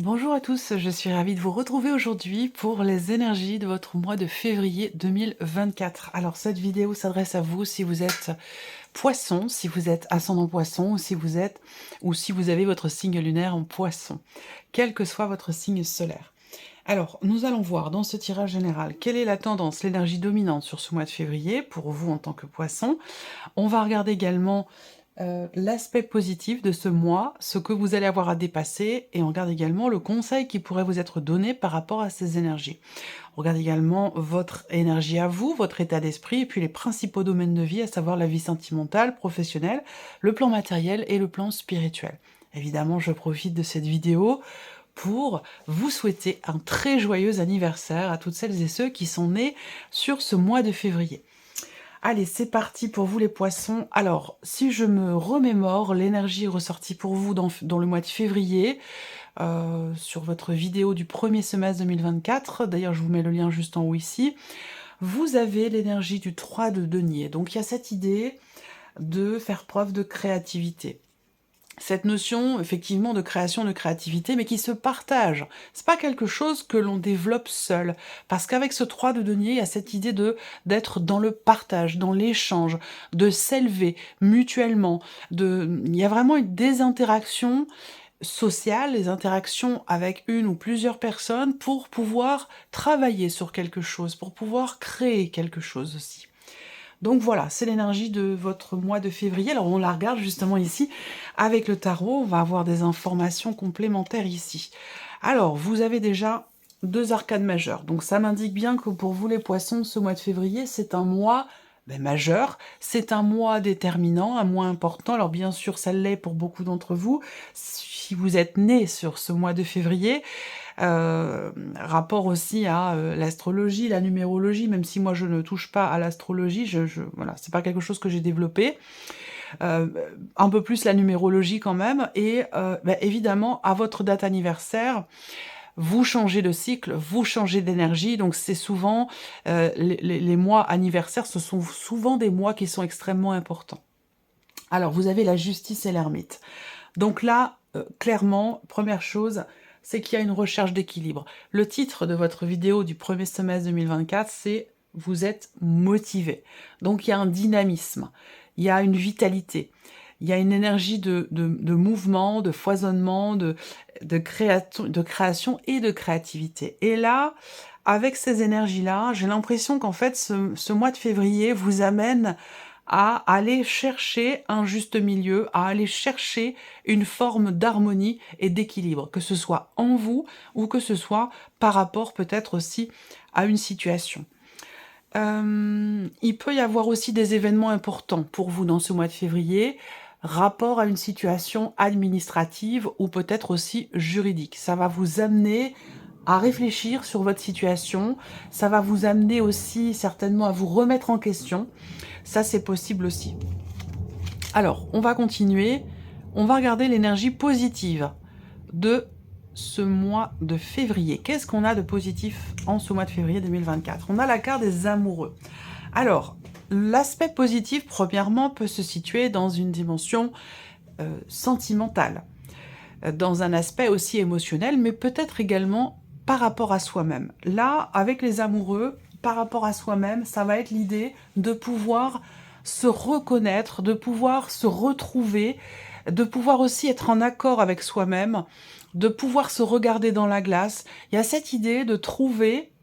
Bonjour à tous, je suis ravie de vous retrouver aujourd'hui pour les énergies de votre mois de février 2024. Alors cette vidéo s'adresse à vous si vous êtes poisson, si vous êtes ascendant poisson ou si vous avez votre signe lunaire en poisson, quel que soit votre signe solaire. Alors, nous allons voir dans ce tirage général quelle est la tendance, l'énergie dominante sur ce mois de février pour vous en tant que poisson. On va regarder également l'aspect positif de ce mois, ce que vous allez avoir à dépasser, et on regarde également le conseil qui pourrait vous être donné par rapport à ces énergies. On regarde également votre énergie à vous, votre état d'esprit, et puis les principaux domaines de vie, à savoir la vie sentimentale, professionnelle, le plan matériel et le plan spirituel. Évidemment, je profite de cette vidéo pour vous souhaiter un très joyeux anniversaire à toutes celles et ceux qui sont nés sur ce mois de février. Allez, c'est parti pour vous les poissons. Alors, si je me remémore, l'énergie ressortie pour vous dans le mois de février, sur votre vidéo du premier semestre 2024, d'ailleurs je vous mets le lien juste en haut ici, vous avez l'énergie du 3 de denier. Donc il y a cette idée de faire preuve de créativité. Cette notion, effectivement, de création, de créativité, mais qui se partage. C'est pas quelque chose que l'on développe seul. Parce qu'avec ce 3 de denier, il y a cette idée d'être dans le partage, dans l'échange, de s'élever mutuellement. Il y a vraiment des interactions sociales, des interactions avec une ou plusieurs personnes pour pouvoir travailler sur quelque chose, pour pouvoir créer quelque chose aussi. Donc voilà, c'est l'énergie de votre mois de février. Alors on la regarde justement ici avec le tarot, on va avoir des informations complémentaires ici. Alors, vous avez déjà deux arcanes majeures. Donc ça m'indique bien que pour vous les poissons, ce mois de février, c'est un mois majeur, c'est un mois déterminant, un mois important. Alors bien sûr, ça l'est pour beaucoup d'entre vous. Si vous êtes né sur ce mois de février, rapport aussi à l'astrologie, la numérologie, même si moi je ne touche pas à l'astrologie, voilà, c'est pas quelque chose que j'ai développé. Un peu plus la numérologie quand même, et évidemment, à votre date anniversaire, vous changez de cycle, vous changez d'énergie, donc c'est souvent, les mois anniversaires, ce sont souvent des mois qui sont extrêmement importants. Alors, vous avez la justice et l'ermite. Donc là, clairement, première chose, c'est qu'il y a une recherche d'équilibre. Le titre de votre vidéo du premier semestre 2024, c'est « Vous êtes motivé ». Donc il y a un dynamisme, il y a une vitalité, il y a une énergie de mouvement, de foisonnement, de création et de créativité. Et là, avec ces énergies-là, j'ai l'impression qu'en fait, ce mois de février vous amène à aller chercher un juste milieu, à aller chercher une forme d'harmonie et d'équilibre, que ce soit en vous ou que ce soit par rapport peut-être aussi à une situation. Il peut y avoir aussi des événements importants pour vous dans ce mois de février, rapport à une situation administrative ou peut-être aussi juridique. Ça va vous amener à réfléchir sur votre situation, ça va vous amener aussi certainement à vous remettre en question. Ça, c'est possible aussi. Alors, on va continuer. On va regarder l'énergie positive de ce mois de février. Qu'est-ce qu'on a de positif en ce mois de février 2024? On a la carte des amoureux. Alors, l'aspect positif, premièrement, peut se situer dans une dimension sentimentale, dans un aspect aussi émotionnel, mais peut-être également par rapport à soi-même. Là, avec les amoureux, par rapport à soi-même, ça va être l'idée de pouvoir se reconnaître, de pouvoir se retrouver, de pouvoir aussi être en accord avec soi-même, de pouvoir se regarder dans la glace. Il y a cette idée de trouver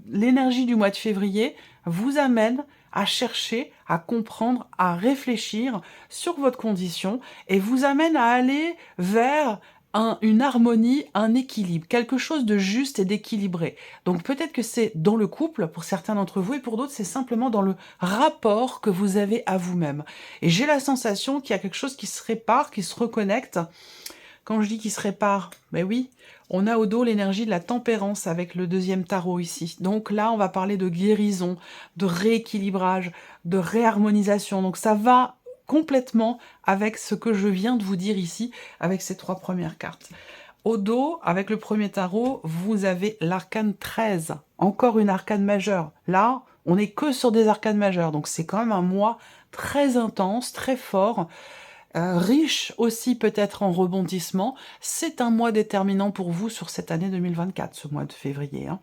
l'énergie du mois de février vous amène à chercher, à comprendre, à réfléchir sur votre condition et vous amène à aller vers une harmonie, un équilibre, quelque chose de juste et d'équilibré. Donc peut-être que c'est dans le couple pour certains d'entre vous et pour d'autres c'est simplement dans le rapport que vous avez à vous-même. Et j'ai la sensation qu'il y a quelque chose qui se répare, qui se reconnecte. Quand je dis qu'il se répare, ben oui, on a au dos l'énergie de la tempérance avec le deuxième tarot ici. Donc là, on va parler de guérison, de rééquilibrage, de réharmonisation. Donc ça va complètement avec ce que je viens de vous dire ici, avec ces trois premières cartes. Au dos, avec le premier tarot, vous avez l'arcane 13. Encore une arcane majeure. Là, on n'est que sur des arcanes majeures. Donc c'est quand même un mois très intense, très fort. riche aussi peut-être en rebondissements. C'est un mois déterminant pour vous sur cette année 2024, ce mois de février, hein.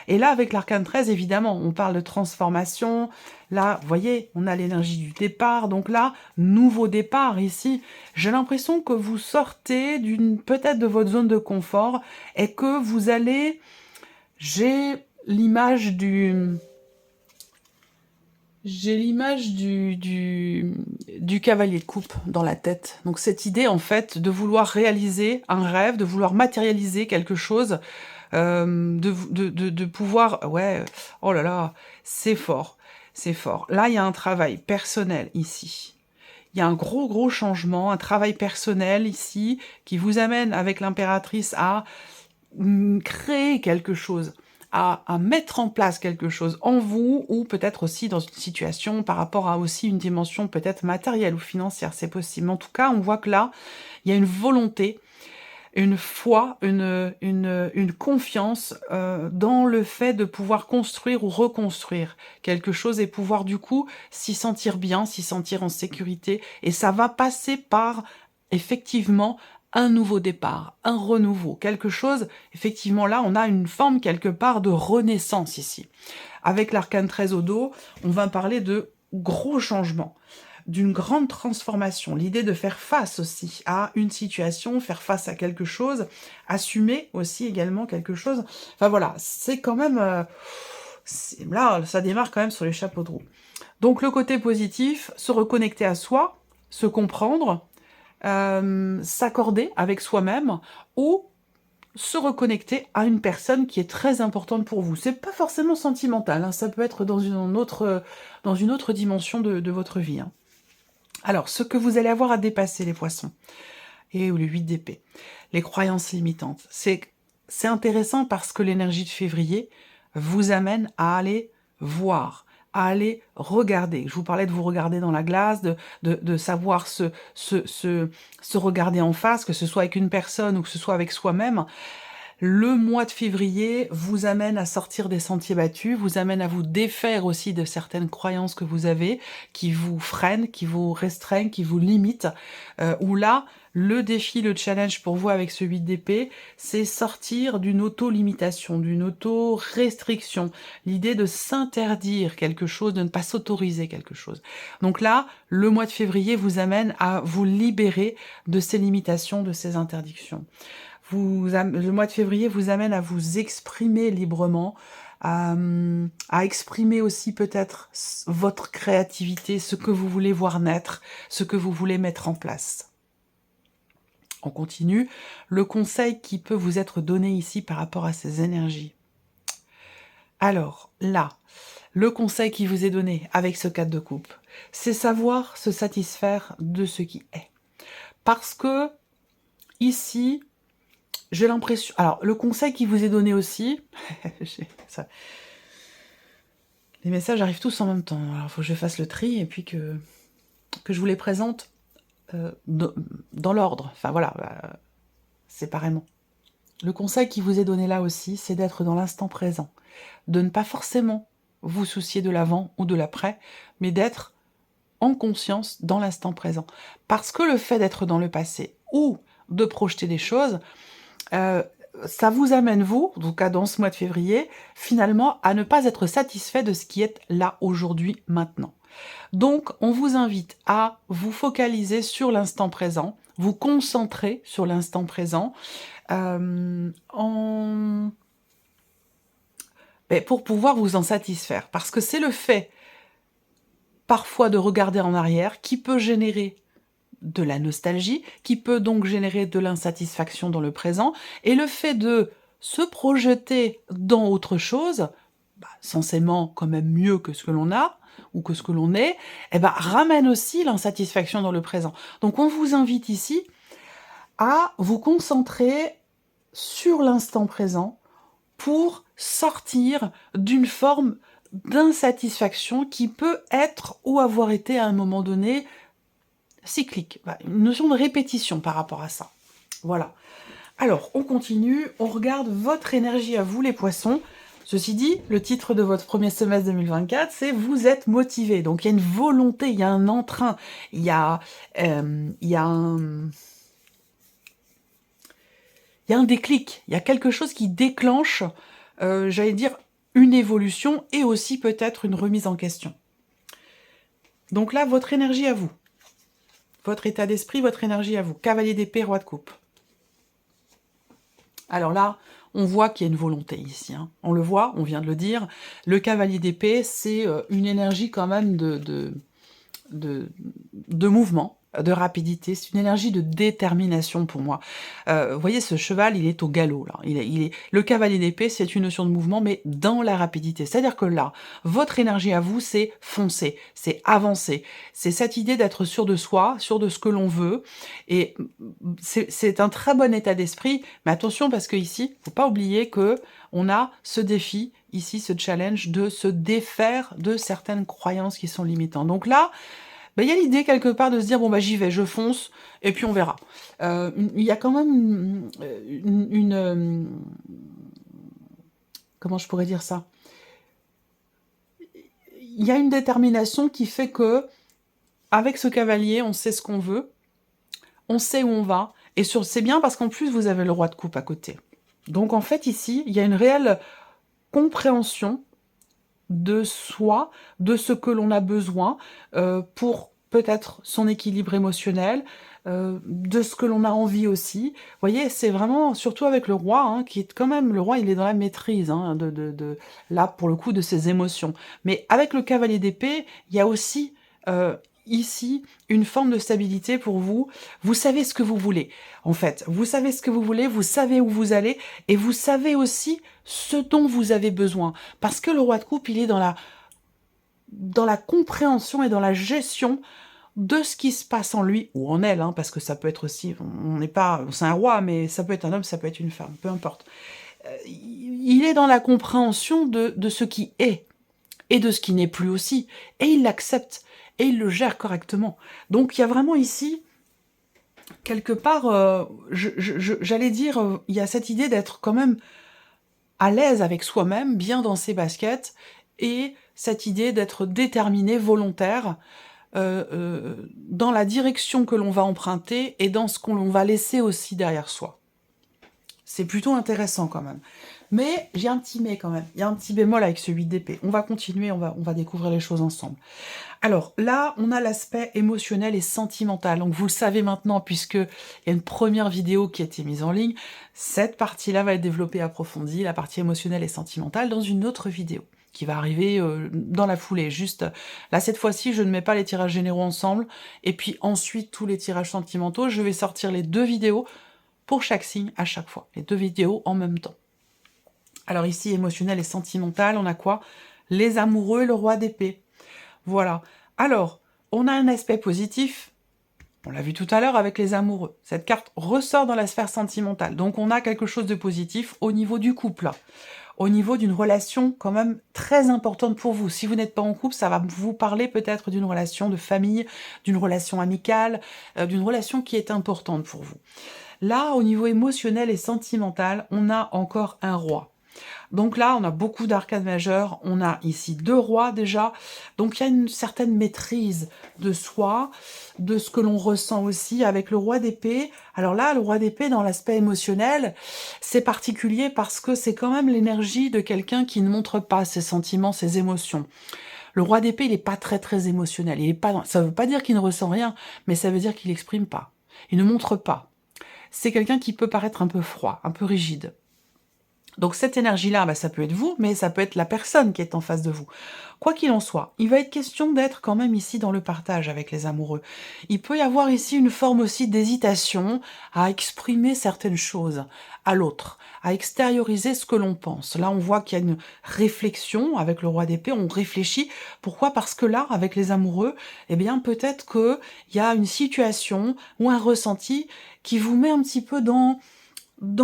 Et là, avec l'arcane 13, évidemment, on parle de transformation. Là, vous voyez, on a l'énergie du départ. Donc là, nouveau départ ici. J'ai l'impression que vous sortez peut-être de votre zone de confort et que vous allez... J'ai l'image du... J'ai l'image du cavalier de coupe dans la tête. Donc cette idée, en fait, de vouloir réaliser un rêve, de vouloir matérialiser quelque chose, de pouvoir... Ouais, oh là là, c'est fort, c'est fort. Là, il y a un travail personnel ici. Il y a un gros changement, un travail personnel ici, qui vous amène avec l'impératrice à créer quelque chose, à mettre en place quelque chose en vous, ou peut-être aussi dans une situation par rapport à aussi une dimension peut-être matérielle ou financière, c'est possible. En tout cas, on voit que là, il y a une volonté, une foi, une confiance dans le fait de pouvoir construire ou reconstruire quelque chose et pouvoir du coup s'y sentir bien, s'y sentir en sécurité. Et ça va passer par effectivement un nouveau départ, un renouveau, quelque chose, effectivement là on a une forme quelque part de renaissance ici. Avec l'arcane 13 au dos, on va parler de gros changements, d'une grande transformation, l'idée de faire face aussi à une situation, faire face à quelque chose, assumer aussi également quelque chose. Enfin voilà, c'est quand même... là, ça démarre quand même sur les chapeaux de roue. Donc le côté positif, se reconnecter à soi, se comprendre, s'accorder avec soi-même, ou se reconnecter à une personne qui est très importante pour vous. C'est pas forcément sentimental, hein, ça peut être dans une autre dimension de votre vie, hein. Alors, ce que vous allez avoir à dépasser, les poissons, et le 8 d'épée, les croyances limitantes, c'est intéressant parce que l'énergie de février vous amène à aller voir, à aller regarder. Je vous parlais de vous regarder dans la glace, de savoir se regarder en face, que ce soit avec une personne ou que ce soit avec soi-même. Le mois de février vous amène à sortir des sentiers battus, vous amène à vous défaire aussi de certaines croyances que vous avez, qui vous freinent, qui vous restreignent, qui vous limitent, où là, le défi, le challenge pour vous avec ce 8 d'épée, c'est sortir d'une auto-limitation, d'une auto-restriction, l'idée de s'interdire quelque chose, de ne pas s'autoriser quelque chose. Donc là, le mois de février vous amène à vous libérer de ces limitations, de ces interdictions. Le mois de février vous amène à vous exprimer librement, à exprimer aussi peut-être votre créativité, ce que vous voulez voir naître, ce que vous voulez mettre en place. On continue. Le conseil qui peut vous être donné ici par rapport à ces énergies. Alors, là, le conseil qui vous est donné avec ce 4 de coupe, c'est savoir se satisfaire de ce qui est. Parce que, ici, j'ai l'impression... Alors, le conseil qui vous est donné aussi... Les messages arrivent tous en même temps. Alors, il faut que je fasse le tri et puis que je vous les présente dans l'ordre. Enfin, voilà, séparément. Le conseil qui vous est donné là aussi, c'est d'être dans l'instant présent. De ne pas forcément vous soucier de l'avant ou de l'après, mais d'être en conscience dans l'instant présent. Parce que le fait d'être dans le passé ou de projeter des choses... ça vous amène, vous, en tout cas dans ce mois de février, finalement, à ne pas être satisfait de ce qui est là, aujourd'hui, maintenant. Donc, on vous invite à vous focaliser sur l'instant présent, vous concentrer sur l'instant présent, pour pouvoir vous en satisfaire. Parce que c'est le fait, parfois, de regarder en arrière qui peut générer de la nostalgie, qui peut donc générer de l'insatisfaction dans le présent, et le fait de se projeter dans autre chose, censément quand même mieux que ce que l'on a, ou que ce que l'on est, ramène aussi l'insatisfaction dans le présent. Donc on vous invite ici à vous concentrer sur l'instant présent pour sortir d'une forme d'insatisfaction qui peut être ou avoir été à un moment donné cyclique, une notion de répétition par rapport à ça. Voilà. Alors, on continue, on regarde votre énergie à vous, les poissons, Ceci dit, le titre de votre premier semestre 2024, c'est «Vous êtes motivé». Donc il y a une volonté, il y a un entrain, il y a, il y a un il y a un déclic, il y a quelque chose qui déclenche, j'allais dire, une évolution et aussi peut-être une remise en question. Donc là, votre énergie à vous. Votre état d'esprit, votre énergie à vous. Cavalier d'épée, roi de coupe. Alors là, on voit qu'il y a une volonté ici. Hein. On le voit, on vient de le dire. Le cavalier d'épée, c'est une énergie quand même de mouvement, de rapidité. C'est une énergie de détermination pour moi. Vous voyez, ce cheval, il est au galop. Là. Le cavalier d'épée, c'est une notion de mouvement, mais dans la rapidité. C'est-à-dire que là, votre énergie à vous, c'est foncer, c'est avancer. C'est cette idée d'être sûr de soi, sûr de ce que l'on veut. Et c'est un très bon état d'esprit. Mais attention, parce que ici, faut pas oublier que on a ce défi, ici, ce challenge de se défaire de certaines croyances qui sont limitantes. Donc là, il y a l'idée quelque part de se dire, bon, j'y vais, je fonce, et puis on verra. Il y a quand même comment je pourrais dire ça? Il y a une détermination qui fait que, avec ce cavalier, on sait ce qu'on veut, on sait où on va, et c'est bien parce qu'en plus, vous avez le roi de coupe à côté. Donc en fait, ici, il y a une réelle compréhension de soi, de ce que l'on a besoin pour peut-être son équilibre émotionnel, de ce que l'on a envie aussi. Vous voyez, c'est vraiment, surtout avec le roi, hein, qui est quand même, le roi, il est dans la maîtrise, hein, là, pour le coup, de ses émotions. Mais avec le cavalier d'épée, il y a aussi, ici, une forme de stabilité pour vous. Vous savez ce que vous voulez, en fait. Vous savez ce que vous voulez, vous savez où vous allez, et vous savez aussi ce dont vous avez besoin. Parce que le roi de coupe, il est dans la compréhension et dans la gestion de ce qui se passe en lui, ou en elle, hein, parce que ça peut être aussi, on n'est pas, c'est un roi, mais ça peut être un homme, ça peut être une femme, peu importe. Il est dans la compréhension de ce qui est, et de ce qui n'est plus aussi, et il l'accepte, et il le gère correctement. Donc il y a vraiment ici, quelque part, j'allais dire, il y a cette idée d'être quand même à l'aise avec soi-même, bien dans ses baskets, et cette idée d'être déterminé, volontaire, dans la direction que l'on va emprunter et dans ce qu'on va laisser aussi derrière soi. C'est plutôt intéressant quand même. Mais j'ai un petit mais quand même. Il y a un petit bémol avec ce 8 d'épée. On va continuer, on va découvrir les choses ensemble. Alors là, on a l'aspect émotionnel et sentimental. Donc vous le savez maintenant, puisqu'il y a une première vidéo qui a été mise en ligne. Cette partie-là va être développée, approfondie, la partie émotionnelle et sentimentale, dans une autre vidéo qui va arriver dans la foulée. Juste là, cette fois-ci, je ne mets pas les tirages généraux ensemble. Et puis ensuite, tous les tirages sentimentaux, je vais sortir les 2 vidéos pour chaque signe à chaque fois. Les 2 vidéos en même temps. Alors ici, émotionnel et sentimental, on a quoi? Les amoureux et le roi d'épée. Voilà. Alors, on a un aspect positif, on l'a vu tout à l'heure avec les amoureux. Cette carte ressort dans la sphère sentimentale. Donc on a quelque chose de positif au niveau du couple, au niveau d'une relation quand même très importante pour vous. Si vous n'êtes pas en couple, ça va vous parler peut-être d'une relation de famille, d'une relation amicale, d'une relation qui est importante pour vous. Là, au niveau émotionnel et sentimental, on a encore un roi. Donc là, on a beaucoup d'arcades majeures, on a ici 2 rois déjà, donc il y a une certaine maîtrise de soi, de ce que l'on ressent aussi avec le roi d'épée. Alors là, le roi d'épée, dans l'aspect émotionnel, c'est particulier parce que c'est quand même l'énergie de quelqu'un qui ne montre pas ses sentiments, ses émotions. Le roi d'épée, il n'est pas très émotionnel, ça ne veut pas dire qu'il ne ressent rien, mais ça veut dire qu'il n'exprime pas, il ne montre pas. C'est quelqu'un qui peut paraître un peu froid, un peu rigide. Donc cette énergie-là, ça peut être vous, mais ça peut être la personne qui est en face de vous. Quoi qu'il en soit, il va être question d'être quand même ici dans le partage avec les amoureux. Il peut y avoir ici une forme aussi d'hésitation à exprimer certaines choses à l'autre, à extérioriser ce que l'on pense. Là, on voit qu'il y a une réflexion avec le roi d'épée, on réfléchit. Pourquoi? Parce que là, avec les amoureux, eh bien peut-être qu'il y a une situation ou un ressenti qui vous met un petit peu dans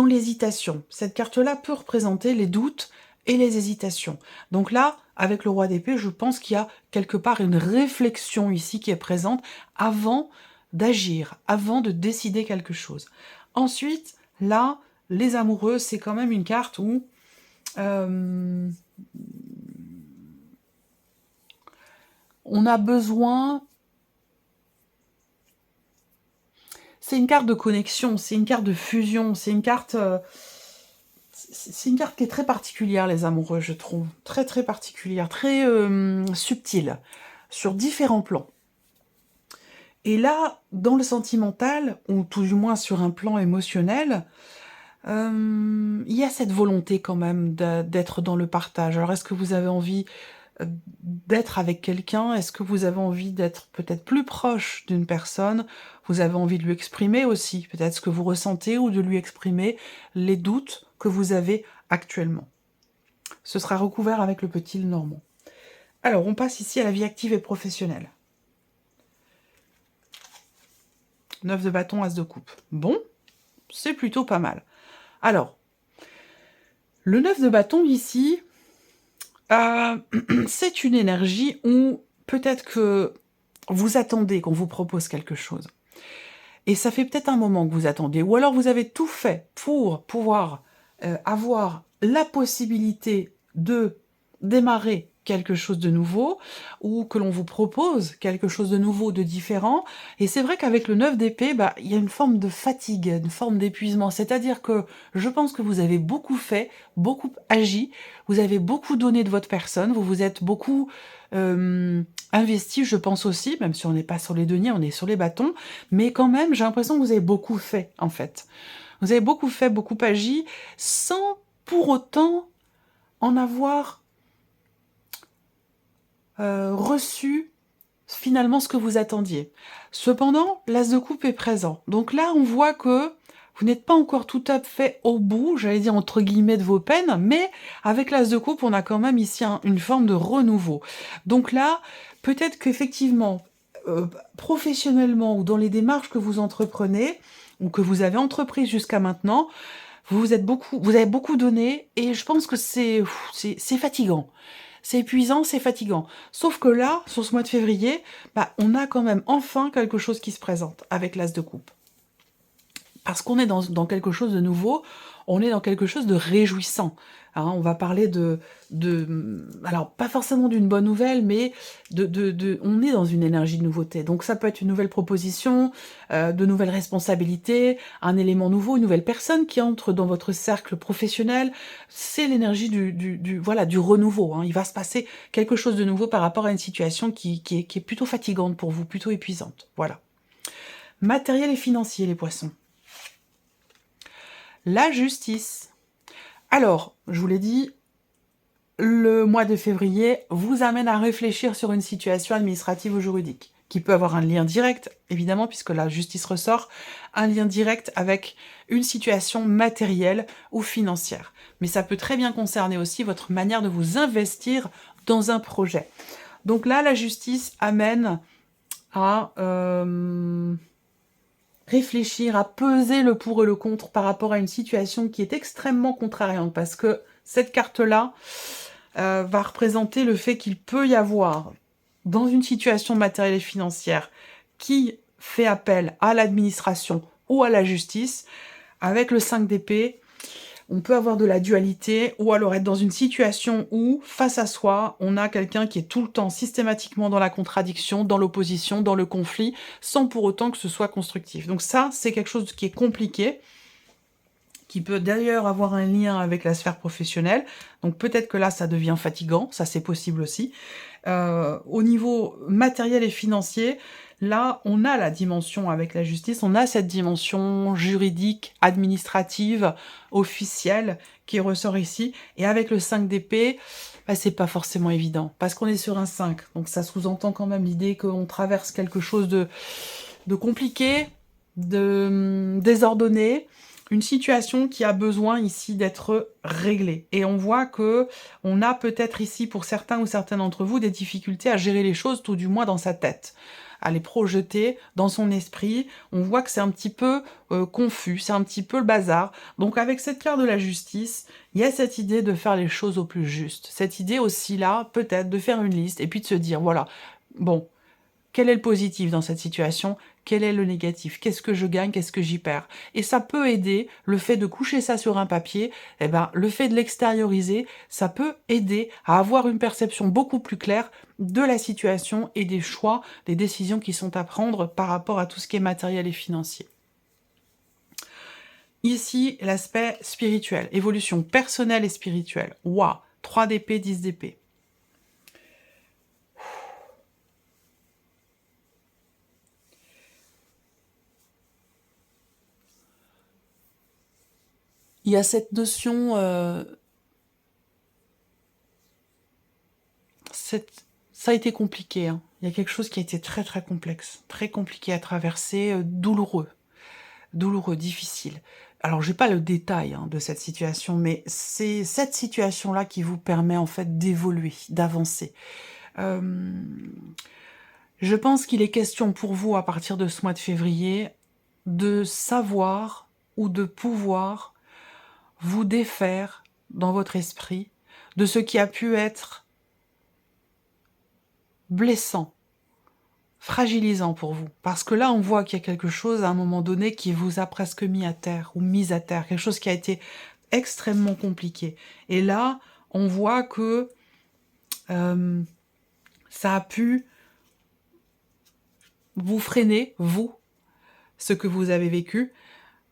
l'hésitation. Cette carte-là peut représenter les doutes et les hésitations. Donc là, avec le roi d'épée, je pense qu'il y a quelque part une réflexion ici qui est présente avant d'agir, avant de décider quelque chose. Ensuite, là, les amoureux, c'est quand même une carte où Euh, on a besoin... C'est une carte de connexion, c'est une carte de fusion, c'est une carte... c'est une carte qui est très particulière, les amoureux, je trouve. Très, très particulière, très subtile, sur différents plans. Et là, dans le sentimental, ou tout du moins sur un plan émotionnel, il y a cette volonté quand même d'être dans le partage. Alors, est-ce que vous avez envie d'être avec quelqu'un? Est-ce que vous avez envie d'être peut-être plus proche d'une personne? Vous avez envie de lui exprimer aussi peut-être ce que vous ressentez ou de lui exprimer les doutes que vous avez actuellement. Ce sera recouvert avec le petit Normand. Alors, on passe ici à la vie active et professionnelle. 9 de bâton, as de coupe. Bon, c'est plutôt pas mal. Alors, le 9 de bâton ici, c'est une énergie où peut-être que vous attendez qu'on vous propose quelque chose. Et ça fait peut-être un moment que vous attendez. Ou alors vous avez tout fait pour pouvoir avoir la possibilité de démarrer quelque chose de nouveau, ou que l'on vous propose quelque chose de nouveau, de différent. Et c'est vrai qu'avec le 9 d'épée, il y a une forme de fatigue, une forme d'épuisement. C'est-à-dire que je pense que vous avez beaucoup fait, beaucoup agi, vous avez beaucoup donné de votre personne, vous vous êtes beaucoup investi, je pense aussi, même si on n'est pas sur les deniers, on est sur les bâtons, mais quand même, j'ai l'impression que vous avez beaucoup fait, en fait. Vous avez beaucoup fait, beaucoup agi, sans pour autant en avoir reçu finalement ce que vous attendiez. Cependant, l'as de coupe est présent. Donc là, on voit que vous n'êtes pas encore tout à fait au bout, j'allais dire entre guillemets, de vos peines, mais avec l'as de coupe, on a quand même ici une forme de renouveau. Donc là, peut-être qu'effectivement, professionnellement ou dans les démarches que vous entreprenez, ou que vous avez entreprises jusqu'à maintenant, vous avez beaucoup donné, et je pense que c'est fatigant. C'est épuisant, c'est fatigant. Sauf que là, sur ce mois de février, on a quand même enfin quelque chose qui se présente avec l'as de coupe. Parce qu'on est dans quelque chose de nouveau, on est dans quelque chose de réjouissant. Hein, on va parler alors pas forcément d'une bonne nouvelle, mais on est dans une énergie de nouveauté. Donc ça peut être une nouvelle proposition, de nouvelles responsabilités, un élément nouveau, une nouvelle personne qui entre dans votre cercle professionnel. C'est l'énergie du renouveau. Hein. Il va se passer quelque chose de nouveau par rapport à une situation qui est plutôt fatigante pour vous, plutôt épuisante. Voilà. Matériel et financier, les poissons. La justice. Alors, je vous l'ai dit, le mois de février vous amène à réfléchir sur une situation administrative ou juridique, qui peut avoir un lien direct, évidemment, puisque la justice ressort, un lien direct avec une situation matérielle ou financière. Mais ça peut très bien concerner aussi votre manière de vous investir dans un projet. Donc là, la justice amène à réfléchir, à peser le pour et le contre par rapport à une situation qui est extrêmement contrariante, parce que cette carte-là va représenter le fait qu'il peut y avoir, dans une situation matérielle et financière qui fait appel à l'administration ou à la justice, avec le 5 d'épée, on peut avoir de la dualité, ou alors être dans une situation où, face à soi, on a quelqu'un qui est tout le temps systématiquement dans la contradiction, dans l'opposition, dans le conflit, sans pour autant que ce soit constructif. Donc ça, c'est quelque chose qui est compliqué, qui peut d'ailleurs avoir un lien avec la sphère professionnelle. Donc peut-être que là, ça devient fatigant, ça c'est possible aussi. Au niveau matériel et financier, là, on a la dimension avec la justice, on a cette dimension juridique, administrative, officielle, qui ressort ici. Et avec le 5 d'épée, c'est pas forcément évident, parce qu'on est sur un 5. Donc ça sous-entend quand même l'idée qu'on traverse quelque chose de compliqué, de désordonné, une situation qui a besoin ici d'être réglée. Et on voit que on a peut-être ici, pour certains ou certaines d'entre vous, des difficultés à gérer les choses, tout du moins dans sa tête, à les projeter dans son esprit. On voit que c'est un petit peu confus, c'est un petit peu le bazar. Donc avec cette carte de la justice, il y a cette idée de faire les choses au plus juste. Cette idée aussi là, peut-être, de faire une liste et puis de se dire, voilà, bon, quel est le positif dans cette situation? quel est le négatif, qu'est-ce que je gagne, qu'est-ce que j'y perds. Et ça peut aider, le fait de coucher ça sur un papier, eh ben, le fait de l'extérioriser, ça peut aider à avoir une perception beaucoup plus claire de la situation et des choix, des décisions qui sont à prendre par rapport à tout ce qui est matériel et financier. Ici, l'aspect spirituel, évolution personnelle et spirituelle. Waouh, 3 d'épée, 10 d'épée. Il y a cette notion, ça a été compliqué, hein. Il y a quelque chose qui a été très très complexe, très compliqué à traverser, douloureux, difficile. Alors, j'ai pas le détail hein, de cette situation, mais c'est cette situation-là qui vous permet en fait d'évoluer, d'avancer. Je pense qu'il est question pour vous, à partir de ce mois de février, de savoir ou de pouvoir vous défaire dans votre esprit de ce qui a pu être blessant, fragilisant pour vous. Parce que là, on voit qu'il y a quelque chose, à un moment donné, qui vous a presque mis à terre, ou mise à terre, quelque chose qui a été extrêmement compliqué. Et là, on voit que ça a pu vous freiner, vous, ce que vous avez vécu,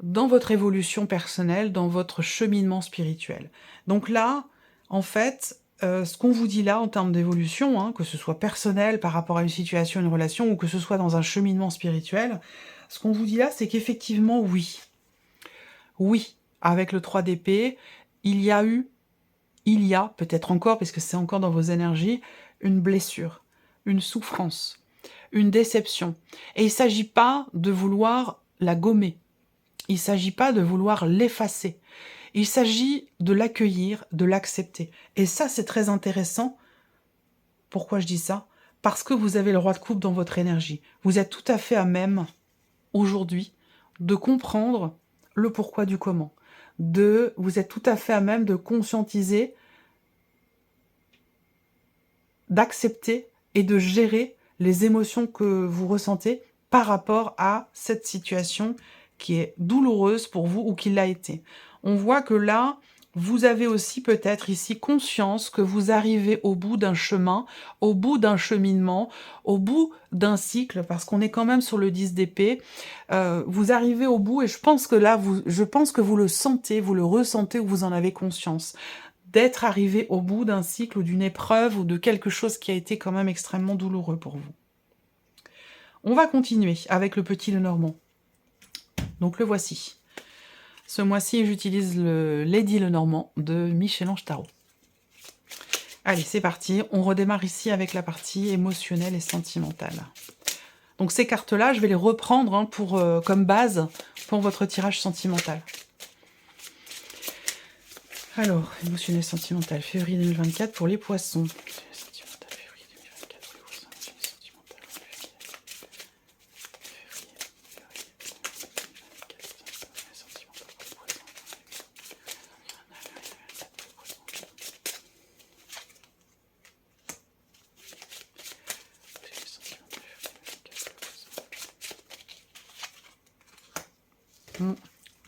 dans votre évolution personnelle, dans votre cheminement spirituel. Donc là, en fait, ce qu'on vous dit là en termes d'évolution, hein, que ce soit personnel par rapport à une situation, une relation, ou que ce soit dans un cheminement spirituel, ce qu'on vous dit là, c'est qu'effectivement, oui, avec le 3 d'épée, il y a, peut-être encore, parce que c'est encore dans vos énergies, une blessure, une souffrance, une déception. Et il ne s'agit pas de vouloir la gommer. Il ne s'agit pas de vouloir l'effacer. Il s'agit de l'accueillir, de l'accepter. Et ça, c'est très intéressant. Pourquoi je dis ça? Parce que vous avez le roi de coupe dans votre énergie. Vous êtes tout à fait à même, aujourd'hui, de comprendre le pourquoi du comment. Vous êtes tout à fait à même de conscientiser, d'accepter et de gérer les émotions que vous ressentez par rapport à cette situation qui est douloureuse pour vous ou qui l'a été. On voit que là, vous avez aussi peut-être ici conscience que vous arrivez au bout d'un chemin, au bout d'un cheminement, au bout d'un cycle, parce qu'on est quand même sur le 10 d'épée. Vous arrivez au bout et je pense que là, je pense que vous le sentez, vous le ressentez ou vous en avez conscience, d'être arrivé au bout d'un cycle ou d'une épreuve ou de quelque chose qui a été quand même extrêmement douloureux pour vous. On va continuer avec le petit Lenormand. Donc le voici. Ce mois-ci, j'utilise le Lady Lenormand de Michel-Ange Tarot. Allez, c'est parti. On redémarre ici avec la partie émotionnelle et sentimentale. Donc ces cartes-là, je vais les reprendre hein, comme base pour votre tirage sentimental. Alors, émotionnel sentimental, février 2024 pour les poissons.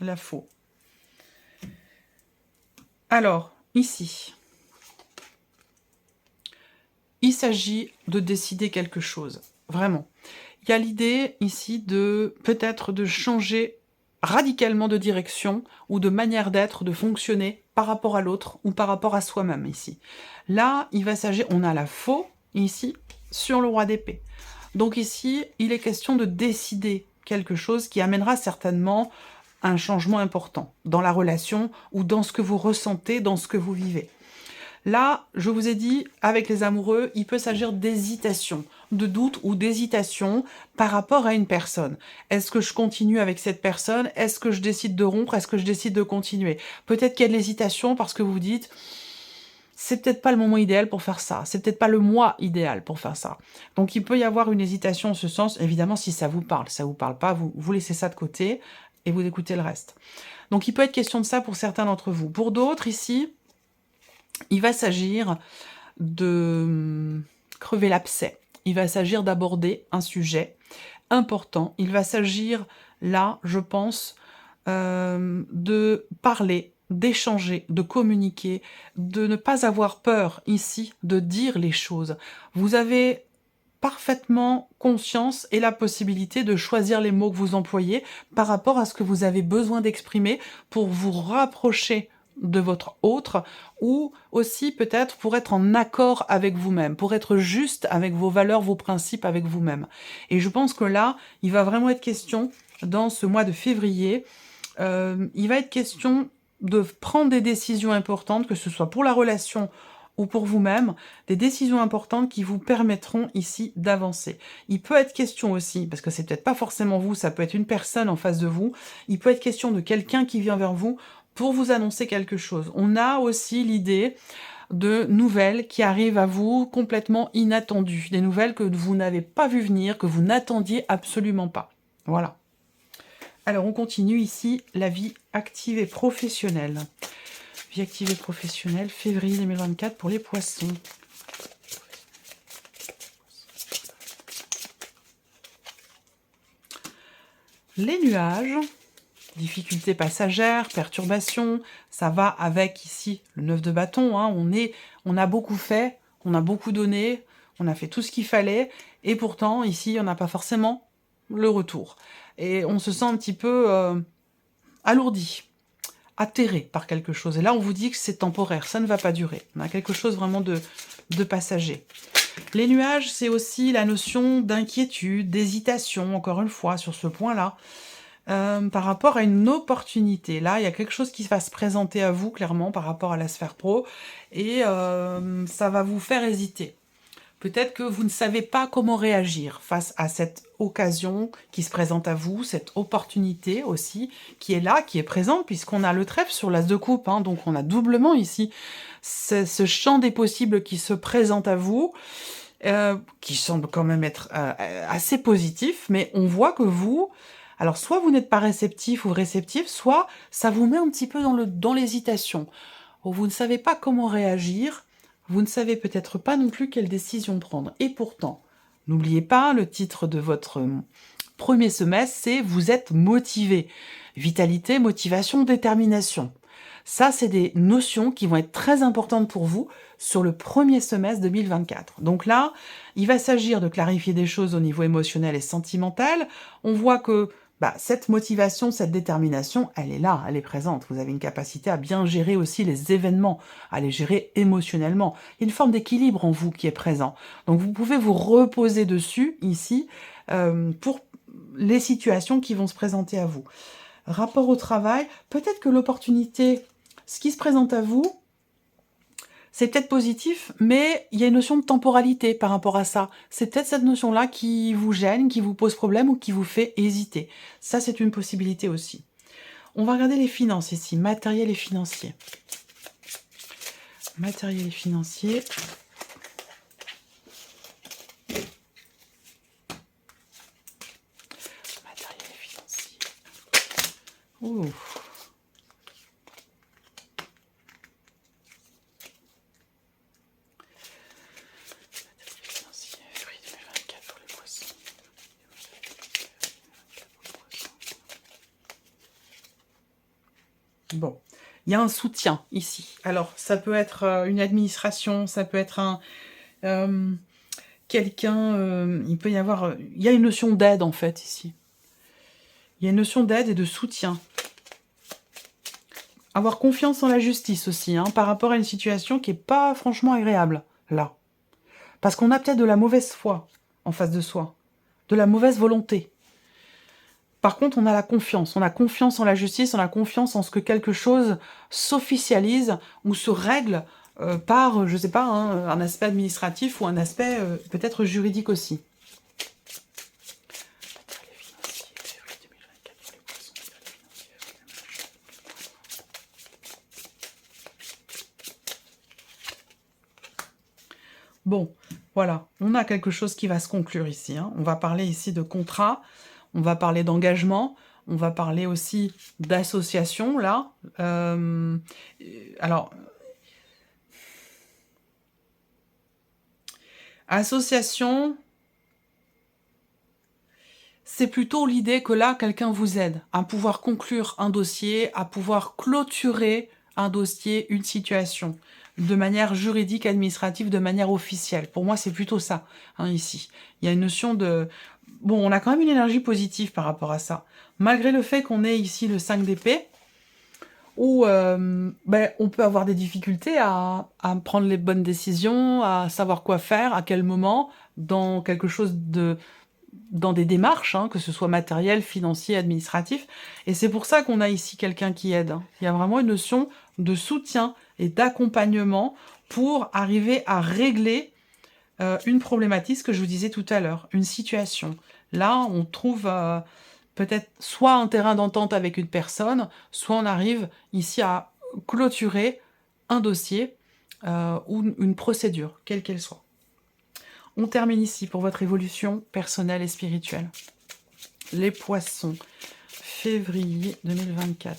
La faux. Alors, ici, il s'agit de décider quelque chose, vraiment. Il y a l'idée ici de peut-être de changer radicalement de direction ou de manière d'être, de fonctionner par rapport à l'autre ou par rapport à soi-même ici. Là, il va s'agir, on a la faux ici sur le roi d'épée. Donc ici, il est question de décider quelque chose qui amènera certainement un changement important dans la relation ou dans ce que vous ressentez, dans ce que vous vivez. Là, je vous ai dit, avec les amoureux, il peut s'agir d'hésitation, de doute ou d'hésitation par rapport à une personne. Est-ce que je continue avec cette personne? Est-ce que je décide de rompre? Est-ce que je décide de continuer? Peut-être qu'il y a de l'hésitation parce que vous vous dites, c'est peut-être pas le moment idéal pour faire ça, c'est peut-être pas le mois idéal pour faire ça. Donc il peut y avoir une hésitation en ce sens, évidemment si ça vous parle. Si ça vous parle pas, vous laissez ça de côté et vous écoutez le reste. Donc il peut être question de ça pour certains d'entre vous. Pour d'autres, ici, il va s'agir de crever l'abcès. Il va s'agir d'aborder un sujet important. Il va s'agir là, je pense, de parler, d'échanger, de communiquer, de ne pas avoir peur ici de dire les choses. Vous avez parfaitement conscience et la possibilité de choisir les mots que vous employez par rapport à ce que vous avez besoin d'exprimer pour vous rapprocher de votre autre, ou aussi peut-être pour être en accord avec vous-même, pour être juste avec vos valeurs, vos principes avec vous-même. Et je pense que là, il va vraiment être question, dans ce mois de février, il va être question de prendre des décisions importantes, que ce soit pour la relation ou pour vous-même, des décisions importantes qui vous permettront ici d'avancer. Il peut être question aussi, parce que c'est peut-être pas forcément vous, ça peut être une personne en face de vous, il peut être question de quelqu'un qui vient vers vous pour vous annoncer quelque chose. On a aussi l'idée de nouvelles qui arrivent à vous complètement inattendues, des nouvelles que vous n'avez pas vu venir, que vous n'attendiez absolument pas. Voilà. Alors, on continue ici, la vie active et professionnelle. Vie active et professionnelle, février 2024 pour les poissons. Les nuages, difficultés passagères, perturbations, ça va avec ici le 9 de bâton. Hein, on a beaucoup fait, on a beaucoup donné, on a fait tout ce qu'il fallait, et pourtant, ici, on n'a pas forcément le retour. Et on se sent un petit peu alourdi, atterré par quelque chose. Et là, on vous dit que c'est temporaire, ça ne va pas durer. On a quelque chose vraiment de passager. Les nuages, c'est aussi la notion d'inquiétude, d'hésitation, encore une fois, sur ce point-là, par rapport à une opportunité. Là, il y a quelque chose qui va se présenter à vous, clairement, par rapport à la sphère pro, et ça va vous faire hésiter. Peut-être que vous ne savez pas comment réagir face à cette occasion qui se présente à vous, cette opportunité aussi, qui est là, qui est présente, puisqu'on a le trèfle sur l'as de coupe, hein, donc on a doublement ici ce champ des possibles qui se présente à vous, qui semble quand même être assez positif, mais on voit que vous, alors soit vous n'êtes pas réceptif ou réceptif, soit ça vous met un petit peu dans l'hésitation. Vous ne savez pas comment réagir, vous ne savez peut-être pas non plus quelle décision prendre. Et pourtant, n'oubliez pas, le titre de votre premier semestre, c'est « Vous êtes motivé ». Vitalité, motivation, détermination. Ça, c'est des notions qui vont être très importantes pour vous sur le premier semestre 2024. Donc là, il va s'agir de clarifier des choses au niveau émotionnel et sentimental. On voit que cette motivation, cette détermination, elle est là, elle est présente. Vous avez une capacité à bien gérer aussi les événements, à les gérer émotionnellement. Il y a une forme d'équilibre en vous qui est présent. Donc vous pouvez vous reposer dessus, ici, pour les situations qui vont se présenter à vous. Rapport au travail, peut-être que l'opportunité, ce qui se présente à vous, c'est peut-être positif, mais il y a une notion de temporalité par rapport à ça. C'est peut-être cette notion-là qui vous gêne, qui vous pose problème ou qui vous fait hésiter. Ça, c'est une possibilité aussi. On va regarder les finances ici, matériel et financier. Matériel et financier. Matériel et financier. Ouh. Bon, il y a un soutien ici. Alors, ça peut être une administration, ça peut être quelqu'un, il peut y avoir... il y a une notion d'aide, en fait, ici. Il y a une notion d'aide et de soutien. Avoir confiance en la justice aussi, hein, par rapport à une situation qui n'est pas franchement agréable, là. Parce qu'on a peut-être de la mauvaise foi en face de soi, de la mauvaise volonté. Par contre, on a la confiance. On a confiance en la justice, on a confiance en ce que quelque chose s'officialise ou se règle par, je sais pas, hein, un aspect administratif ou un aspect peut-être juridique aussi. Bon, voilà, on a quelque chose qui va se conclure ici. Hein. On va parler ici de contrat, on va parler d'engagement, on va parler aussi d'association, là. Alors, association, c'est plutôt l'idée que là, quelqu'un vous aide à pouvoir conclure un dossier, à pouvoir clôturer un dossier, une situation, de manière juridique, administrative, de manière officielle. Pour moi, c'est plutôt ça, hein, ici. Il y a une notion de... Bon, on a quand même une énergie positive par rapport à ça. Malgré le fait qu'on ait ici le 5 d'épée, où on peut avoir des difficultés à prendre les bonnes décisions, à savoir quoi faire, à quel moment, dans quelque chose de... dans des démarches, hein, que ce soit matériel, financier, administratif. Et c'est pour ça qu'on a ici quelqu'un qui aide, hein. Il y a vraiment une notion de soutien et d'accompagnement pour arriver à régler une problématique, ce que je vous disais tout à l'heure, une situation. Là, on trouve peut-être soit un terrain d'entente avec une personne, soit on arrive ici à clôturer un dossier ou une procédure, quelle qu'elle soit. On termine ici pour votre évolution personnelle et spirituelle. Les poissons, février 2024.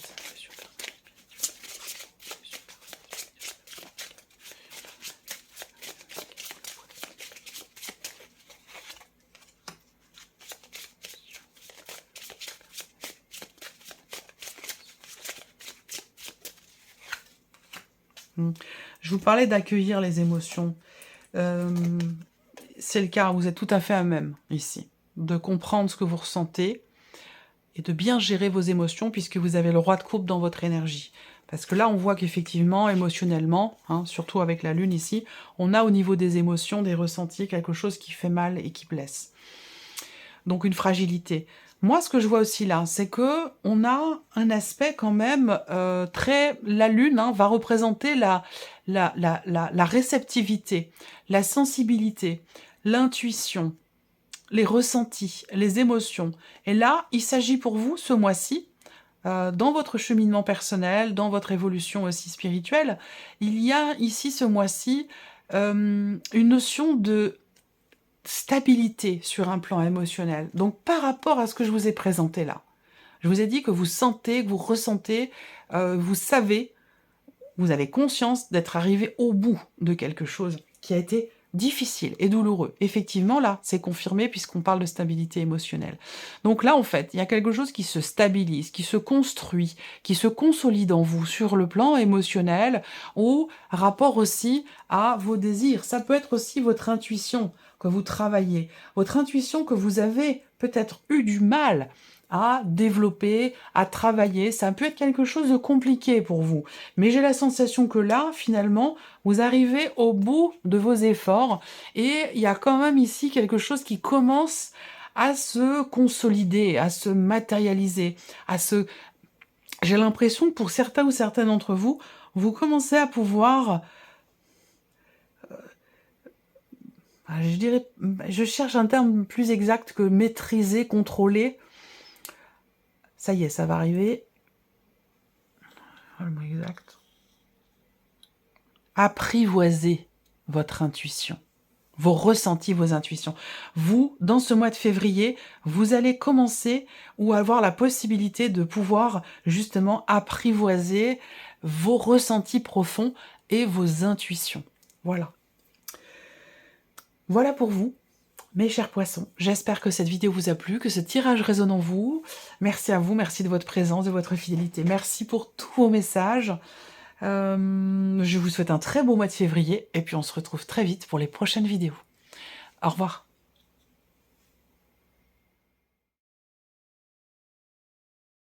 Je vous parlais d'accueillir les émotions. C'est le cas, vous êtes tout à fait à même ici, de comprendre ce que vous ressentez et de bien gérer vos émotions puisque vous avez le roi de coupe dans votre énergie. Parce que là, on voit qu'effectivement, émotionnellement, hein, surtout avec la lune ici, on a au niveau des émotions, des ressentis, quelque chose qui fait mal et qui blesse. Donc une fragilité. Moi, ce que je vois aussi là, c'est que on a un aspect quand même très... La lune va représenter la réceptivité, la sensibilité, l'intuition, les ressentis, les émotions. Et là, il s'agit pour vous, ce mois-ci, dans votre cheminement personnel, dans votre évolution aussi spirituelle, il y a ici, ce mois-ci, une notion de stabilité sur un plan émotionnel. Donc, par rapport à ce que je vous ai présenté là, je vous ai dit que vous sentez, que vous ressentez, vous savez, vous avez conscience d'être arrivé au bout de quelque chose qui a été difficile et douloureux. Effectivement, là, c'est confirmé puisqu'on parle de stabilité émotionnelle. Donc là, en fait, il y a quelque chose qui se stabilise, qui se construit, qui se consolide en vous sur le plan émotionnel ou rapport aussi à vos désirs. Ça peut être aussi votre intuition que vous travaillez, votre intuition que vous avez peut-être eu du mal à développer, à travailler. Ça peut être quelque chose de compliqué pour vous. Mais j'ai la sensation que là, finalement, vous arrivez au bout de vos efforts et il y a quand même ici quelque chose qui commence à se consolider, à se matérialiser, à se... J'ai l'impression que pour certains ou certaines d'entre vous, vous commencez à pouvoir... je dirais, je cherche un terme plus exact que maîtriser, contrôler. Ça y est, ça va arriver. Le mot exact. Apprivoiser votre intuition, vos ressentis, vos intuitions. Vous, dans ce mois de février, vous allez commencer ou avoir la possibilité de pouvoir justement apprivoiser vos ressentis profonds et vos intuitions. Voilà. Voilà pour vous, mes chers poissons. J'espère que cette vidéo vous a plu, que ce tirage résonne en vous. Merci à vous, merci de votre présence, de votre fidélité. Merci pour tous vos messages. Je vous souhaite un très beau mois de février et puis on se retrouve très vite pour les prochaines vidéos. Au revoir.